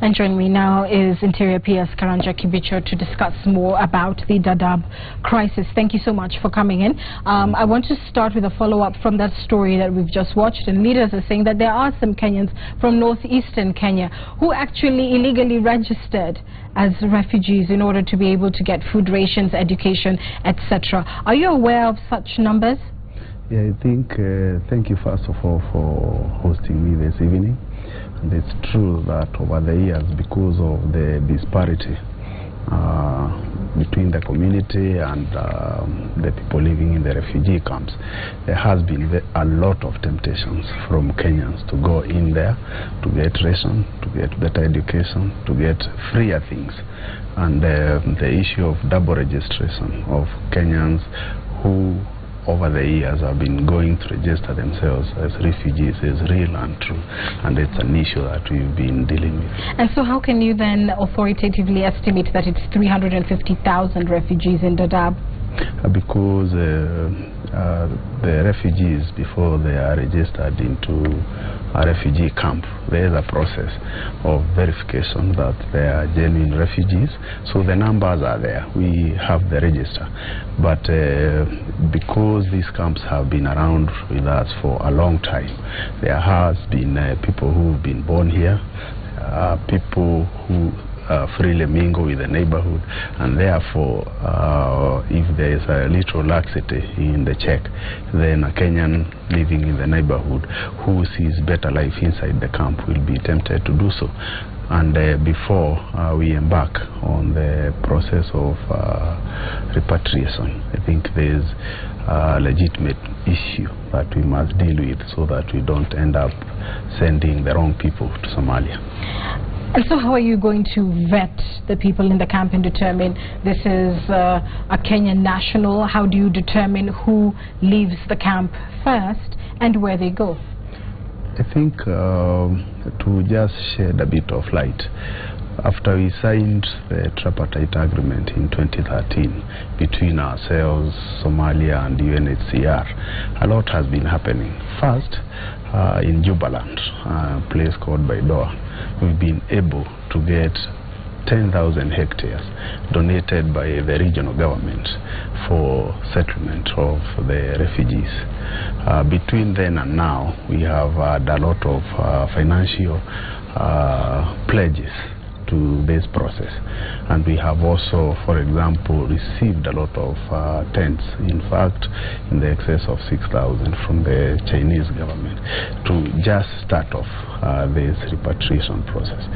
And joining me now is Interior PS Karanja Kibicho to discuss more about the Dadaab crisis. Thank you so much for coming in. I want to start with a follow-up from that story that we've just watched, and leaders are saying that there are some Kenyans from northeastern Kenya who actually illegally registered as refugees in order to be able to get food rations, education, etc. Are you aware of such numbers? Yeah, I think, thank you first of all for hosting me this evening. And it's true that over the years, because of the disparity between the community and the people living in the refugee camps, there has been a lot of temptations from Kenyans to go in there to get ration, to get better education, to get freer things. And the issue of double registration of Kenyans who over the years have been going to register themselves as refugees is real and true, and it's an issue that we've been dealing with. And so how can you then authoritatively estimate that it's 350,000 refugees in Dadaab? Because the refugees, before they are registered into a refugee camp, there is a process of verification that they are genuine refugees. So the numbers are there. We have the register. But because these camps have been around with us for a long time, there has been people who have been born here, people who freely mingle with the neighborhood, and therefore if there is a little laxity in the check, then a Kenyan living in the neighborhood who sees better life inside the camp will be tempted to do so. And before we embark on the process of repatriation, I think there is a legitimate issue that we must deal with so that we don't end up sending the wrong people to Somalia. And so how are you going to vet the people in the camp and determine this is a Kenyan national? How do you determine who leaves the camp first and where they go? I think to just shed a bit of light, after we signed the tripartite agreement in 2013 between ourselves, Somalia and UNHCR, a lot has been happening. First, in Jubaland, a place called Baidoa, we've been able to get 10,000 hectares donated by the regional government for settlement of the refugees. Between then and now, we have had a lot of financial pledges to this process, and we have also, for example, received a lot of tents, in fact in the excess of 6,000 from the Chinese government, to just start off this repatriation process.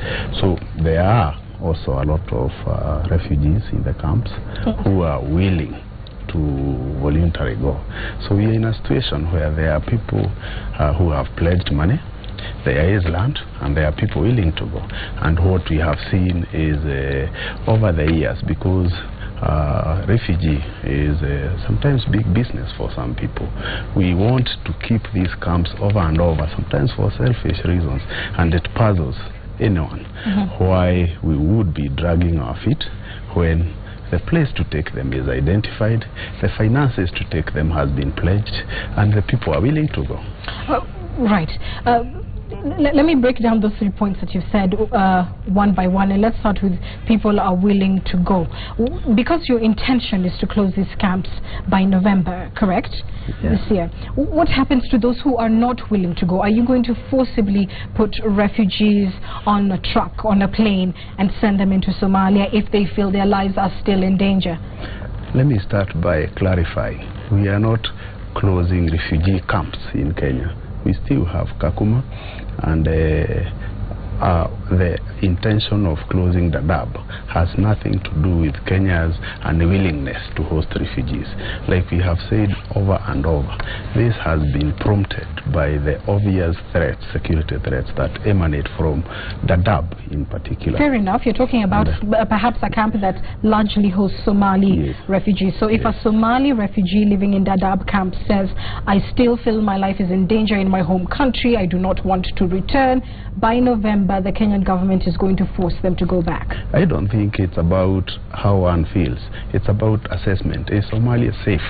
So there are also a lot of refugees in the camps who are willing to voluntarily go. So we are in a situation where there are people who have pledged money, there is land, and there are people willing to go. And what we have seen is over the years, because refugee is sometimes big business for some people, we want to keep these camps over and over, sometimes for selfish reasons, and it puzzles anyone why we would be dragging our feet when the place to take them is identified, the finances to take them has been pledged, and the people are willing to go. Right. Let me break down those 3 points that you've said one by one, and let's start with people are willing to go. Because your intention is to close these camps by November, correct? Yes. This year. What happens to those who are not willing to go? Are you going to forcibly put refugees on a truck, on a plane, and send them into Somalia if they feel their lives are still in danger? Let me start by clarifying. We are not closing refugee camps in Kenya. We still have Kakuma, and the intention of closing Dadaab has nothing to do with Kenya's unwillingness to host refugees. Like we have said over and over, this has been prompted by the obvious threats, security threats that emanate from Dadaab in particular. Fair enough. You're talking about perhaps a camp that largely hosts Somali refugees. So if a Somali refugee living in Dadaab camp says, I still feel my life is in danger in my home country, I do not want to return, by November the Kenyan government is going to force them to go back. I don't think it's about how one feels. It's about assessment. Is Somalia safe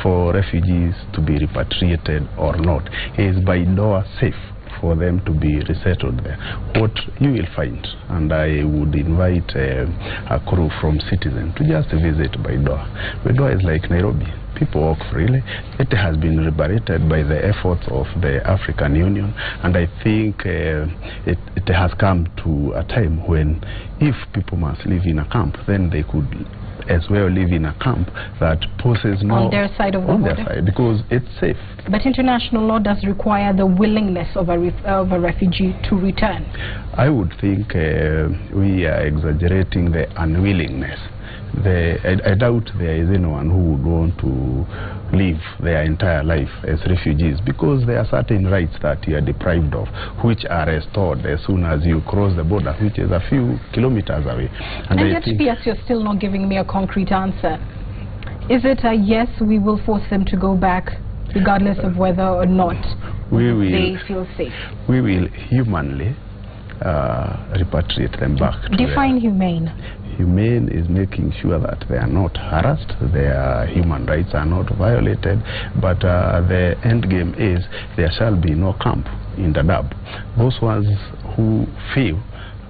for refugees to be repatriated or not? Is Baidoa safe for them to be resettled there. What you will find, and I would invite a crew from Citizen to just visit Baidoa. Baidoa is like Nairobi. People walk freely. It has been liberated by the efforts of the African Union, and I think it has come to a time when if people must live in a camp, then they could as well live in a camp that poses no... On their side of the border? On their side, because it's safe. But international law does require the willingness of a refugee to return. I would think we are exaggerating the unwillingness. I doubt there is anyone who would want to live their entire life as refugees, because there are certain rights that you are deprived of, which are restored as soon as you cross the border, which is a few kilometers away. And yet, PS, you're still not giving me a concrete answer. Is it a yes, we will force them to go back, regardless of whether or not they feel safe? We will humanly repatriate them back. Define humane. Humane is making sure that they are not harassed, their human rights are not violated, but the end game is there shall be no camp in Dadaab. Those ones who feel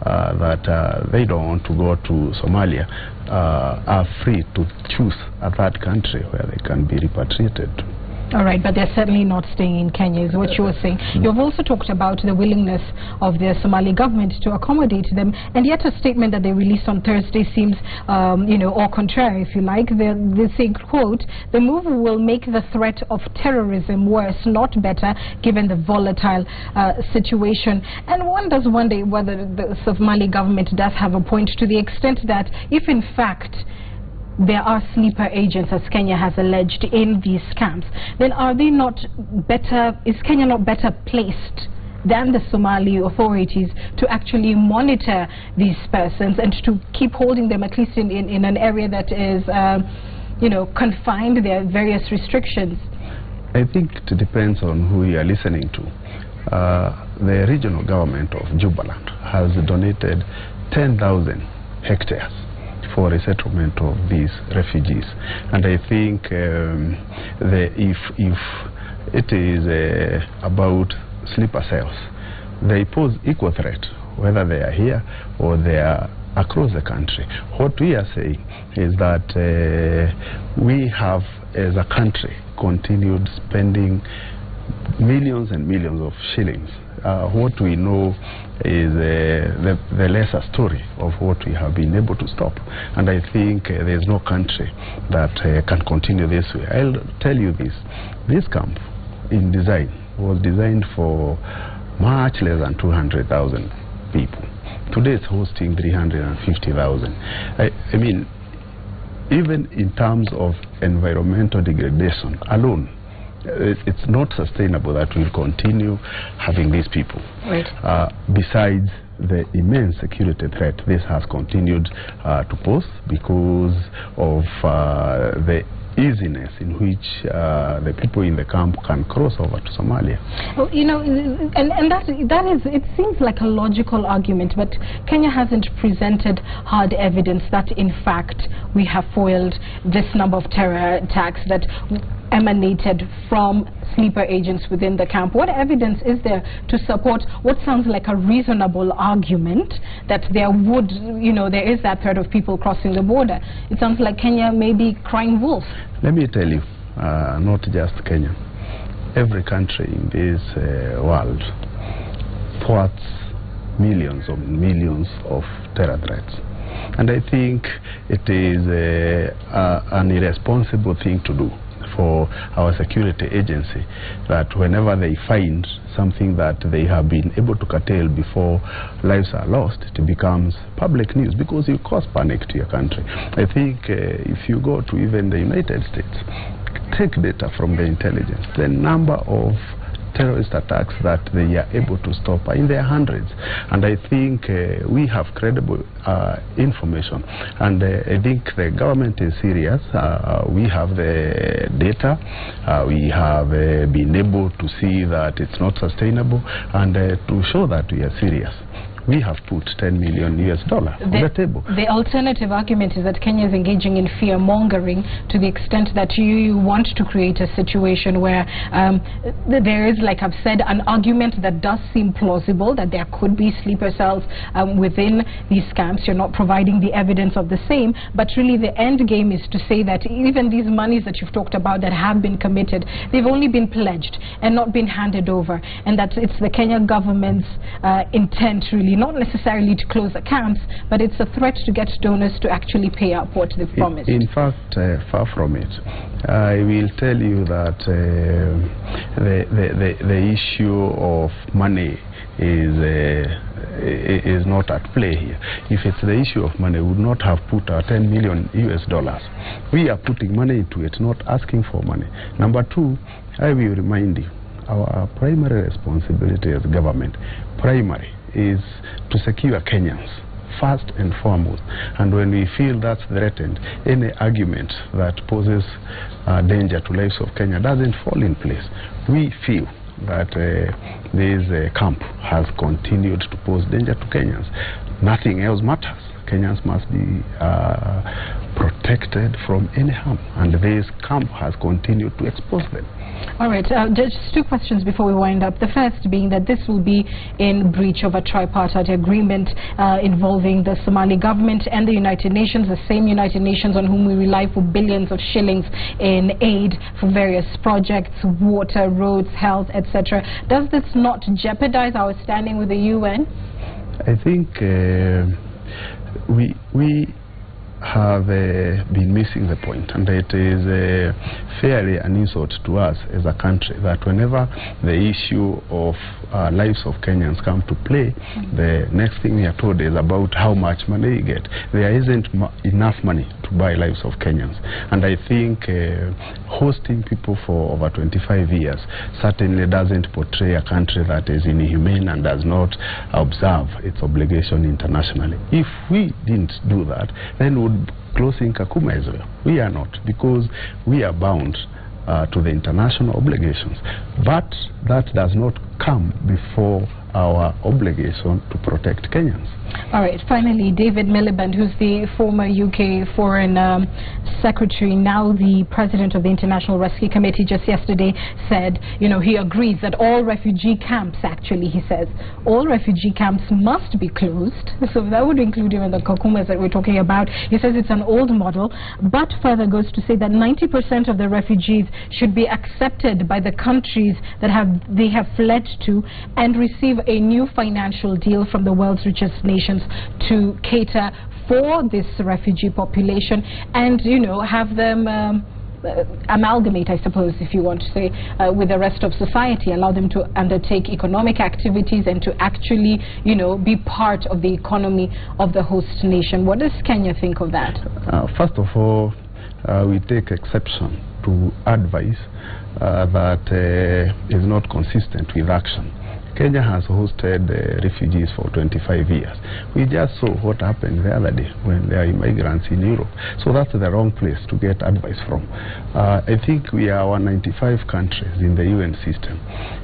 that they don't want to go to Somalia are free to choose a third country where they can be repatriated to. All right, but they're certainly not staying in Kenya, is what you were saying. You've also talked about the willingness of the Somali government to accommodate them, and yet a statement that they released on Thursday seems, au contraire, if you like. They say, quote, "The move will make the threat of terrorism worse, not better, given the volatile situation." And one does wonder whether the Somali government does have a point, to the extent that if in fact there are sleeper agents, as Kenya has alleged, in these camps, then are they not better, is Kenya not better placed than the Somali authorities to actually monitor these persons and to keep holding them at least in an area that is, confined? There are various restrictions. I think it depends on who you are listening to. The regional government of Jubaland has donated 10,000 hectares for resettlement of these refugees, and I think if it is about sleeper cells, they pose equal threat whether they are here or they are across the country. What we are saying is that we have, as a country, continued spending millions and millions of shillings. What we know is the lesser story of what we have been able to stop, and I think there's no country that can continue this way. I'll tell you this camp in design was designed for much less than 200,000 people. Today it's hosting 350,000. I mean, even in terms of environmental degradation alone, it's not sustainable that we'll continue having these people. Right. Besides the immense security threat this has continued to pose because of the easiness in which the people in the camp can cross over to Somalia. Well, and that is, it seems like a logical argument, but Kenya hasn't presented hard evidence that in fact we have foiled this number of terror attacks that emanated from sleeper agents within the camp. What evidence is there to support what sounds like a reasonable argument that there would, there is that threat of people crossing the border? It sounds like Kenya may be crying wolf. Let me tell you, not just Kenya, every country in this world thwarts millions of terror threats. And I think it is an irresponsible thing to do for our security agency, that whenever they find something that they have been able to curtail before lives are lost, it becomes public news, because you cause panic to your country. I think if you go to even the United States, take data from the intelligence, the number of terrorist attacks that they are able to stop are in their hundreds, and I think we have credible information, and I think the government is serious. We have the data, we have been able to see that it's not sustainable, and to show that we are serious, we have put $10 million on the table. The alternative argument is that Kenya is engaging in fear-mongering to the extent that you want to create a situation where there is, like I've said, an argument that does seem plausible, that there could be sleeper cells within these camps. You're not providing the evidence of the same, but really the end game is to say that even these monies that you've talked about that have been committed, they've only been pledged and not been handed over, and that it's the Kenya government's intent, really, not necessarily to close the camps, but it's a threat to get donors to actually pay up what they've promised. In fact, far from it. I will tell you that the issue of money is not at play here. If it's the issue of money, we would not have put our $10 million. We are putting money into it, not asking for money. Number two, I will remind you, our primary responsibility as government, is to secure Kenyans, first and foremost. And when we feel that's threatened, any argument that poses danger to lives of Kenya doesn't fall in place. We feel that this camp has continued to pose danger to Kenyans. Nothing else matters. Kenyans must be protected from any harm, and this camp has continued to expose them. All right, just two questions before we wind up. The first being that this will be in breach of a tripartite agreement involving the Somali government and the United Nations, the same United Nations on whom we rely for billions of shillings in aid for various projects, water, roads, health, etc. Does this not jeopardize our standing with the UN? I think we have been missing the point, and it is fairly an insult to us as a country that whenever the issue of lives of Kenyans come to play, the next thing we are told is about how much money you get. There isn't enough money to buy lives of Kenyans, and I think hosting people for over 25 years certainly doesn't portray a country that is inhumane and does not observe its obligation internationally. If we didn't do that, then would closing Kakuma as well. We are not, because we are bound to the international obligations, but that does not come before our obligation to protect Kenyans. All right, finally, David Miliband, who's the former UK Foreign Secretary, now the President of the International Rescue Committee, just yesterday said, you know, he agrees that all refugee camps, actually, he says, all refugee camps must be closed. So that would include even the Kakumas that we're talking about. He says it's an old model, but further goes to say that 90% of the refugees should be accepted by the countries that they have fled to and receive a new financial deal from the world's richest nations to cater for this refugee population and, you know, have them amalgamate, I suppose, if you want to say, with the rest of society, allow them to undertake economic activities and to actually, you know, be part of the economy of the host nation. What does Kenya think of that? First of all, we take exception to advice that is not consistent with action. Kenya has hosted refugees for 25 years. We just saw what happened the other day when there are immigrants in Europe. So that's the wrong place to get advice from. I think we are 95 countries in the UN system.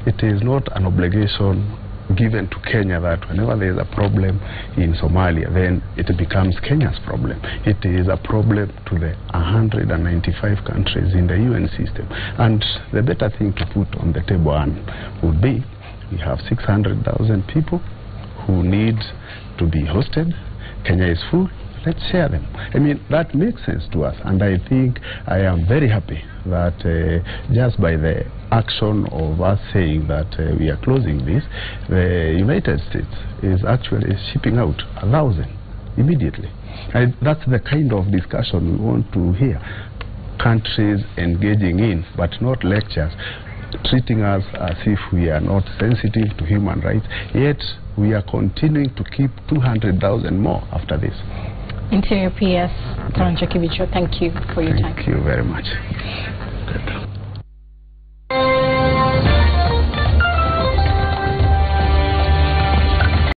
It is not an obligation given to Kenya that whenever there is a problem in Somalia, then it becomes Kenya's problem. It is a problem to the 195 countries in the UN system. And the better thing to put on the table would be, we have 600,000 people who need to be hosted. Kenya is full. Let's share them. I mean, that makes sense to us. And I think I am very happy that just by the action of us saying that we are closing this, the United States is actually shipping out 1,000 immediately. And that's the kind of discussion we want to hear. Countries engaging in, but not lectures, treating us as if we are not sensitive to human rights, yet we are continuing to keep 200,000 more after this. Interior PS, Karanja Kibicho, thank you for your time. Thank you very much.